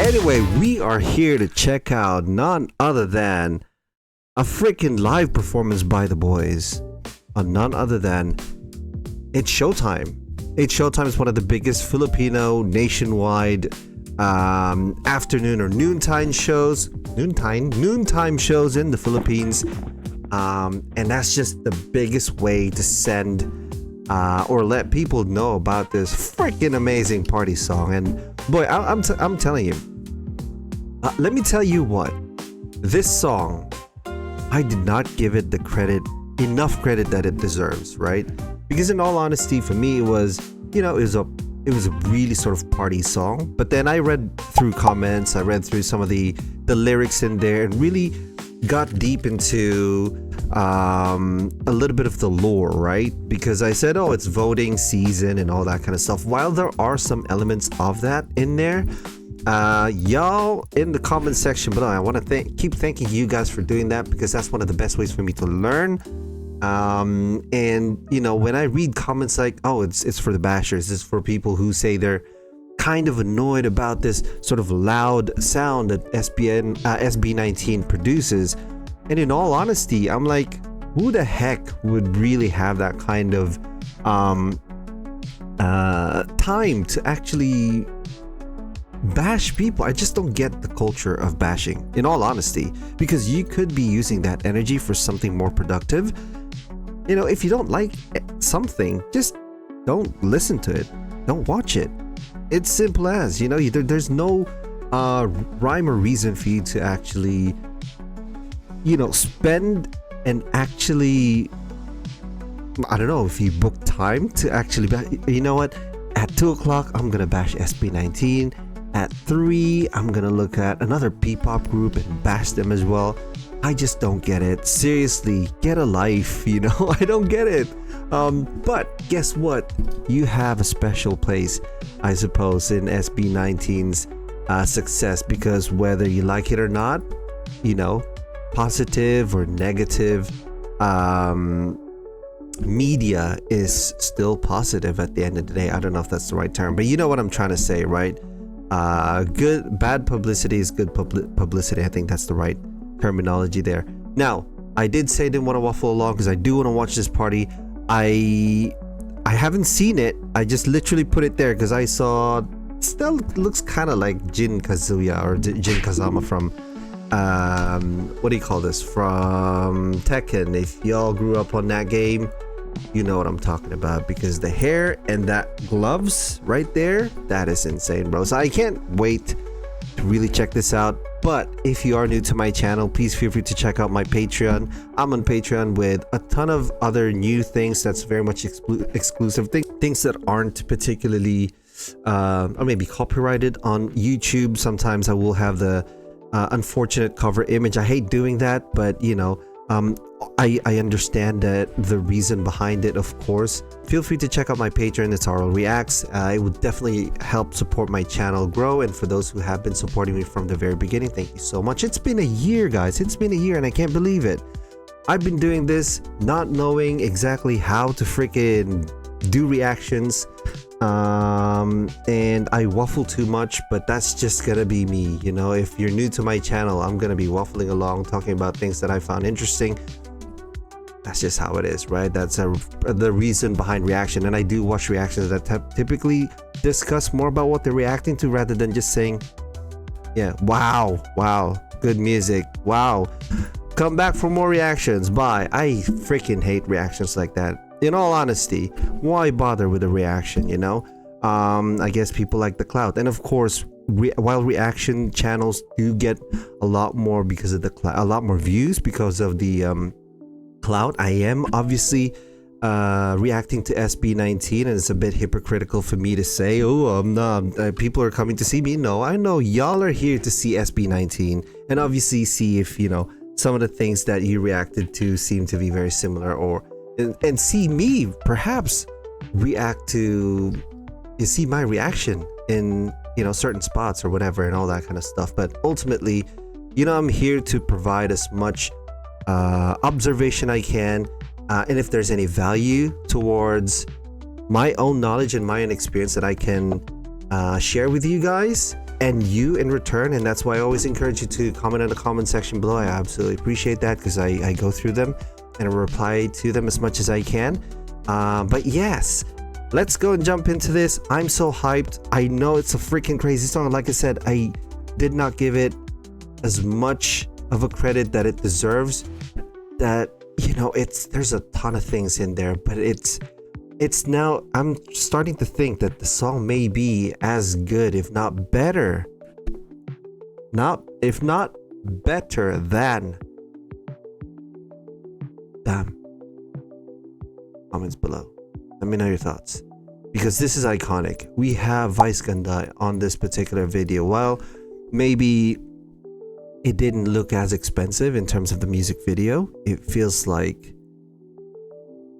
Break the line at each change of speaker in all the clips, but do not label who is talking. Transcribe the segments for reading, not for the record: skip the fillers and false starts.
Anyway, we are here to check out none other than a freaking live performance by the boys on none other than It's Showtime. It's Showtime is one of the biggest Filipino nationwide afternoon or noontime shows in the Philippines, and that's just the biggest way to send or let people know about this freaking amazing party song. And boy, I'm telling you, let me tell you what, this song, I did not give it the enough credit that it deserves, right? Because in all honesty, for me, it was a really sort of party song. But then I read through comments, I read through some of the lyrics in there, and really got deep into a little bit of the lore, right? Because I said, oh, it's voting season and all that kind of stuff. While there are some elements of that in there, y'all in the comment section below, I want to keep thanking you guys for doing that, because that's one of the best ways for me to learn. And when I read comments like, oh, it's for the bashers, it's for people who say they're kind of annoyed about this sort of loud sound that SB19 produces, and in all honesty, I'm like, who the heck would really have that kind of time to actually bash people? I just don't get the culture of bashing, in all honesty, because you could be using that energy for something more productive. If you don't like something, just don't listen to it, don't watch it. It's simple as, there's no rhyme or reason for you to actually spend and actually, I don't know, if you book time to actually at 2 o'clock I'm gonna bash SB19, at 3 I'm gonna look at another PPop group and bash them as well. I just don't get it. Seriously, get a life, I don't get it. But guess what? You have a special place, I suppose, in SB19's success, because whether you like it or not, positive or negative media is still positive at the end of the day. I don't know if that's the right term, but you know what I'm trying to say, right? Bad publicity is good publicity. I think that's the right terminology there. Now, I did say I didn't want to waffle along because I do want to watch this party. I haven't seen it. I just literally put it there because I saw, still looks kind of like Jin Kazuya or Jin Kazama from what do you call this, from Tekken. If y'all grew up on that game, you know what I'm talking about, because the hair and that gloves right there, that is insane, bro. So I can't wait to really check this out. But if you are new to my channel, please feel free to check out my Patreon. I'm on Patreon with a ton of other new things that's very much exclusive, things that aren't particularly or maybe copyrighted on YouTube. Sometimes I will have the unfortunate cover image. I hate doing that, but I understand that the reason behind it, of course. Feel free to check out my Patreon. It's RL Reacts. It would definitely help support my channel grow. And for those who have been supporting me from the very beginning, thank you so much. It's been a year, guys. It's been a year and I can't believe it. I've been doing this not knowing exactly how to freaking do reactions. And I waffle too much, but that's just gonna be me. If you're new to my channel, I'm gonna be waffling along, talking about things that I found interesting. That's just how it is, right? That's the reason behind reaction. And I do watch reactions that typically discuss more about what they're reacting to, rather than just saying, yeah, wow, good music, wow, come back for more reactions, bye. I freaking hate reactions like that. In all honesty, why bother with a reaction, I guess people like the clout. And of course, while reaction channels do get a lot more because of a lot more views because of the clout, I am obviously reacting to SB19, and it's a bit hypocritical for me to say, oh, people are coming to see me. No, I know y'all are here to see SB19 and obviously see if some of the things that you reacted to seem to be very similar, or and see me perhaps see my reaction in certain spots or whatever and all that kind of stuff. But ultimately, I'm here to provide as much observation I can, and if there's any value towards my own knowledge and my own experience that I can share with you guys, and you in return, and that's why I always encourage you to comment in the comment section below. I absolutely appreciate that because I go through them and reply to them as much as I can. But yes, let's go and jump into this. I'm so hyped. I know it's a freaking crazy song. Like I said, I did not give it as much of a credit that it deserves. That, you know, there's a ton of things in there, but it's now, I'm starting to think that the song may be as good, if not better. If not better than. Damn. Comments below. Let me know your thoughts. Because this is iconic. We have Vice Ganda on this particular video. While maybe it didn't look as expensive in terms of the music video, it feels like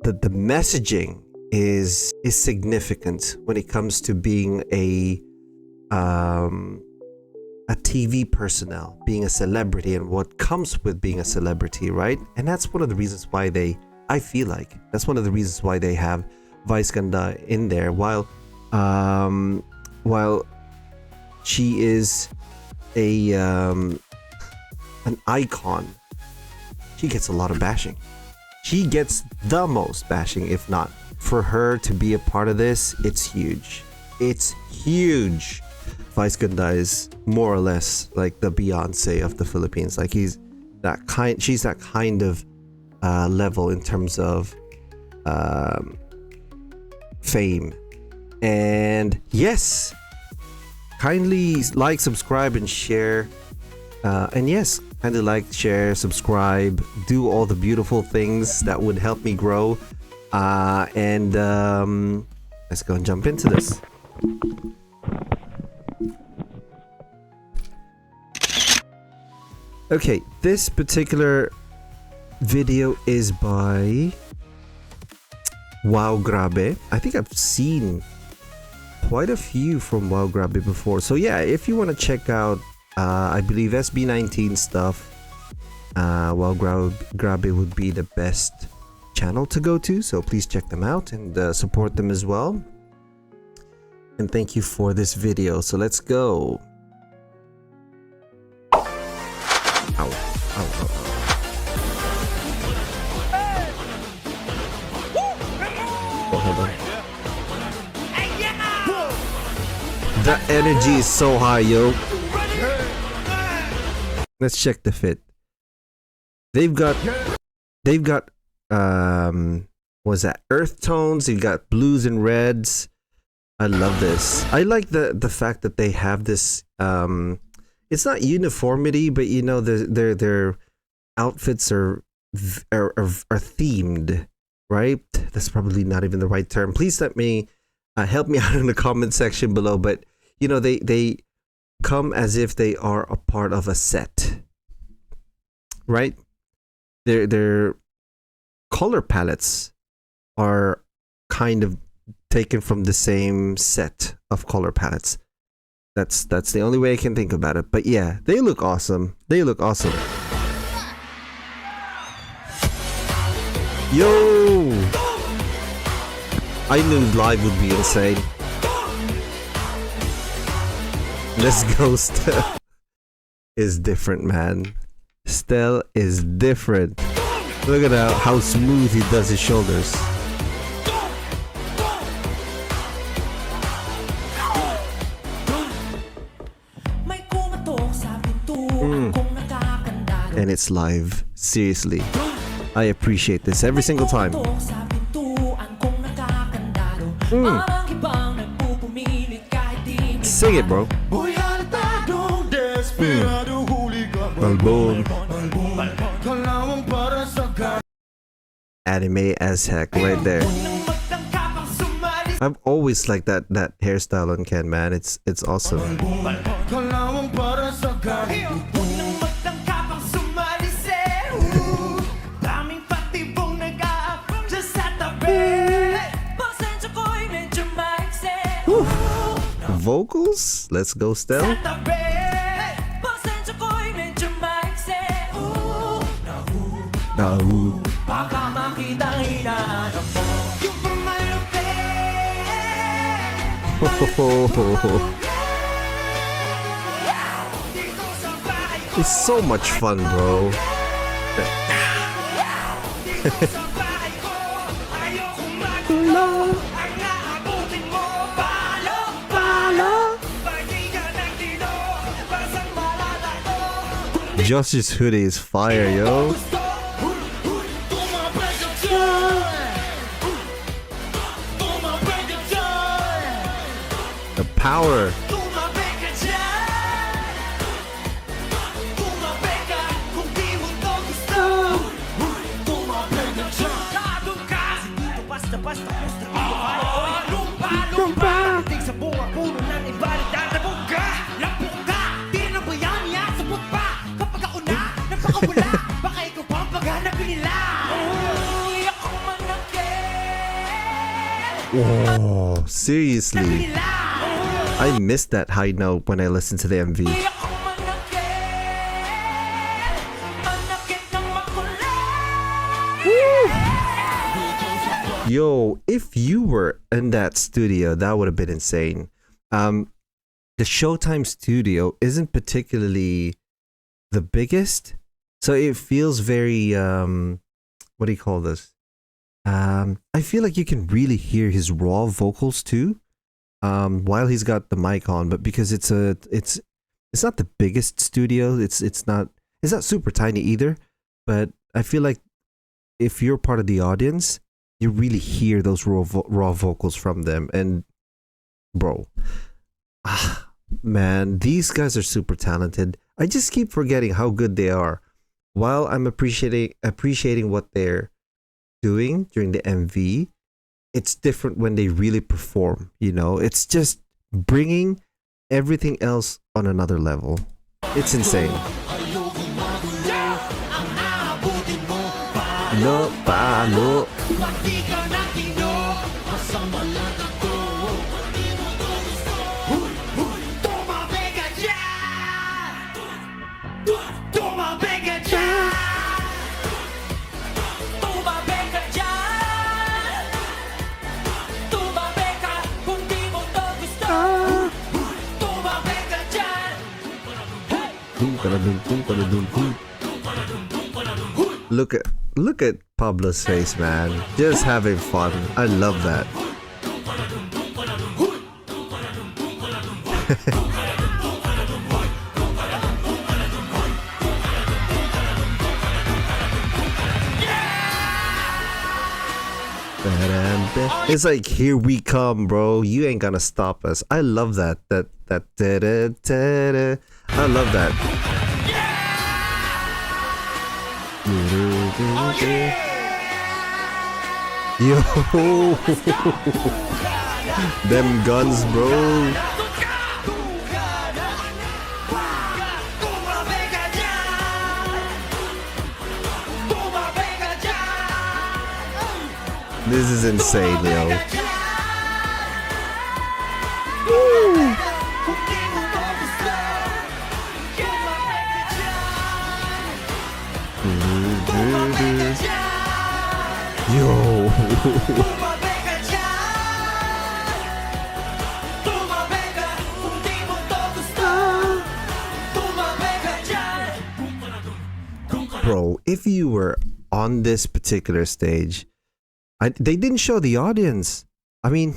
the messaging is significant when it comes to being a TV personnel, being a celebrity, and what comes with being a celebrity, right? And that's one of the reasons why I feel like that's one of the reasons why they have Vice Ganda in there. While she is an icon, she gets a lot of bashing. She gets the most bashing, if not. For her to be a part of this, it's huge. It's huge. Vice Ganda is more or less like the Beyonce of the Philippines. Like she's that kind of level in terms of fame. And yes, kindly like, subscribe, and share. And yes, kindly like, share, subscribe, do all the beautiful things that would help me grow. Let's go and jump into this. Okay, this particular video is by Wow Grabe. I think I've seen quite a few from Wow Grabe before. So yeah, if you want to check out, I believe SB19 stuff, Wow Grabe would be the best channel to go to, so please check them out and support them as well. And thank you for this video. So let's go. Ow. Ow, ow, ow. Oh, hold on. The energy is so high, yo. Let's check the fit. They've got was that earth tones? You got blues and reds. I love this. I like the fact that they have this it's not uniformity, but you know, their outfits are themed, right? That's probably not even the right term. Please let me help me out in the comment section below. But you know, they come as if they are a part of a set, right? Their color palettes are kind of taken from the same set of color palettes. That's the only way I can think about it. But yeah, they look awesome. They look awesome. Yo! I knew live would be insane. Let's go. Stell is different, man. Stell is different. Look at how smooth he does his shoulders. And it's live. Seriously. I appreciate this every single time. Sing it, bro. Album. Anime as heck right there. I've always liked that hairstyle on Ken, man. It's awesome. Vocals? Let's go, Stell. It's so much fun, bro. Josh's hoodie is fire, yo. The power. Oh, seriously. I missed that high note when I listened to the MV. Yo, if you were in that studio, that would have been insane. The Showtime studio isn't particularly the biggest, so it feels very what do you call this? I feel like you can really hear his raw vocals too, while he's got the mic on. But because it's not the biggest studio, it's not super tiny either. But I feel like if you're part of the audience, you really hear those raw vocals from them. And bro, man, these guys are super talented. I just keep forgetting how good they are. While I'm appreciating what they're doing during the MV, it's different when they really perform, you know? It's just bringing everything else on another level. It's insane. No palo. Look at Pablo's face, man. Just having fun. I love that. It's like, here we come, bro. You ain't gonna stop us. I love that. I love that. Yo, them guns, bro. This is insane, yo. Woo. Yo. Bro, if you were on this particular stage, they didn't show the audience. I mean,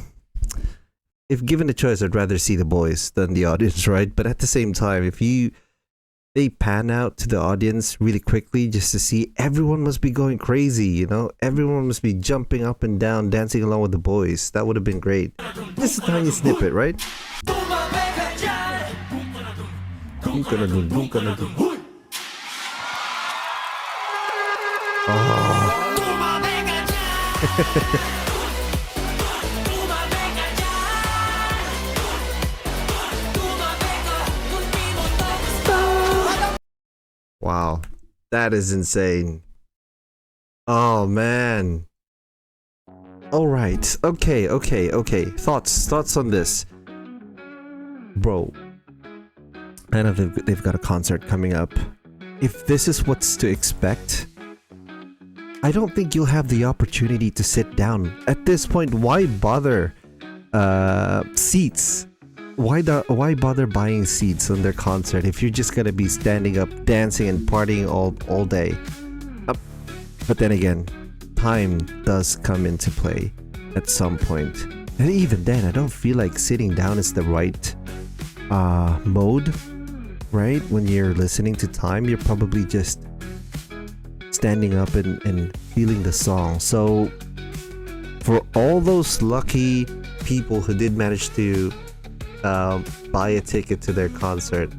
if given the choice, I'd rather see the boys than the audience, right? But at the same time, if they pan out to the audience really quickly just to see, everyone must be going crazy, you know? Everyone must be jumping up and down, dancing along with the boys. That would have been great. This is a tiny snippet, right? Oh. Wow, that is insane. Oh man. All right. Okay. Thoughts on this, bro? I know they've got a concert coming up. If this is what's to expect, I don't think you'll have the opportunity to sit down. At this point, why bother seats why bother buying seats on their concert if you're just gonna be standing up, dancing and partying all day? But then again, time does come into play at some point, and even then, I don't feel like sitting down is the right mode. Right? When you're listening to time, you're probably just standing up and feeling the song. So for all those lucky people who did manage to buy a ticket to their concert,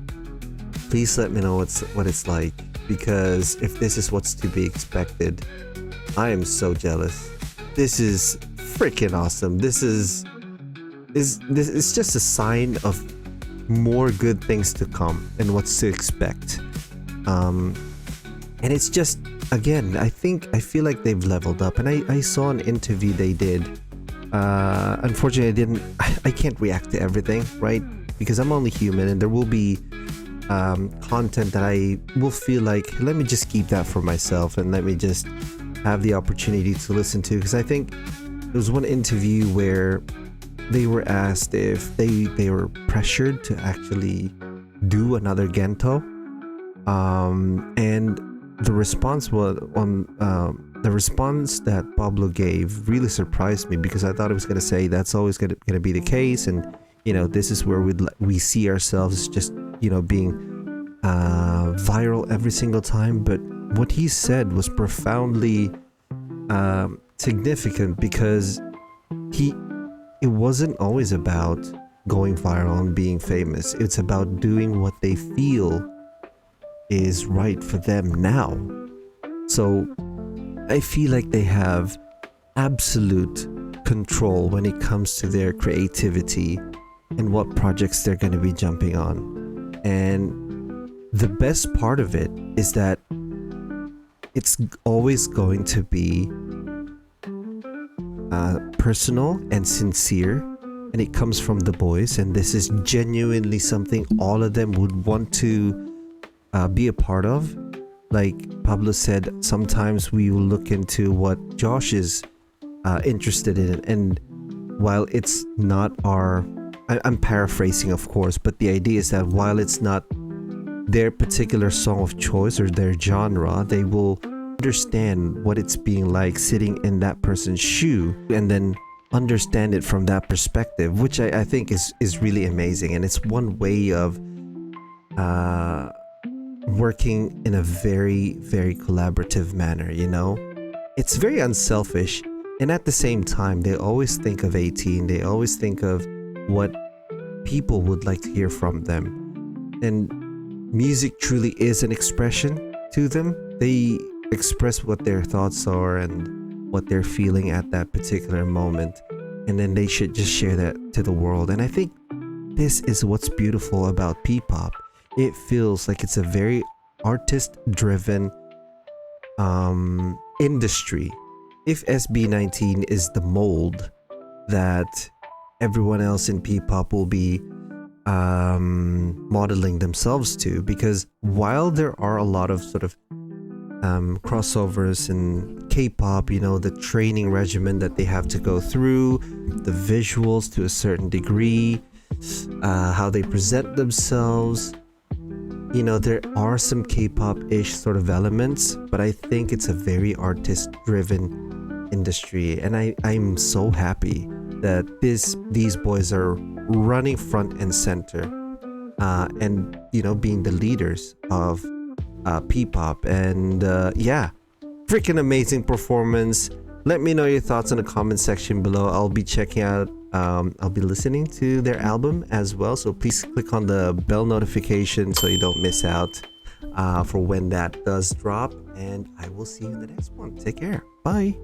please let me know what it's like, because if this is what's to be expected, I am so jealous. This is freaking awesome. This is just a sign of more good things to come and what's to expect. And it's just, again, I feel like they've leveled up. And I saw an interview they did. Unfortunately, I can't react to everything, right? Because I'm only human, and there will be content that I will feel like, let me just keep that for myself and let me just have the opportunity to listen to. Because I think there was one interview where they were asked if they were pressured to actually do another Gento, and the response was the response that Pablo gave really surprised me, because I thought it was going to say that's always going to be the case, and this is where we see ourselves just being viral every single time. But what he said was profoundly significant, because it wasn't always about going viral and being famous. It's about doing what they feel is right for them now. So I feel like they have absolute control when it comes to their creativity and what projects they're going to be jumping on. And the best part of it is that it's always going to be personal and sincere, and it comes from the boys, and this is genuinely something all of them would want to be a part of. Like Pablo said, sometimes we will look into what Josh is interested in, and while it's not I'm paraphrasing of course, but the idea is that while it's not their particular song of choice or their genre, they will understand what it's being like sitting in that person's shoe, and then understand it from that perspective, which I think is really amazing. And it's one way of working in a very, very collaborative manner. It's very unselfish, and at the same time they always think of ATIN. They always think of what people would like to hear from them, and music truly is an expression to them. They express what their thoughts are and what they're feeling at that particular moment, and then they should just share that to the world. And I think this is what's beautiful about PPop. It feels like it's a very artist driven industry. If SB19 is the mold that everyone else in PPop will be modeling themselves to, because while there are a lot of sort of crossovers in K-pop, the training regimen that they have to go through, the visuals to a certain degree, how they present themselves, there are some K-pop-ish sort of elements, but I think it's a very artist-driven industry, and I'm so happy that these boys are running front and center, and being the leaders of PPop. And freaking amazing performance. Let me know your thoughts in the comment section below. I'll be checking out I'll be listening to their album as well, so please click on the bell notification so you don't miss out for when that does drop, and I will see you in the next one. Take care. Bye.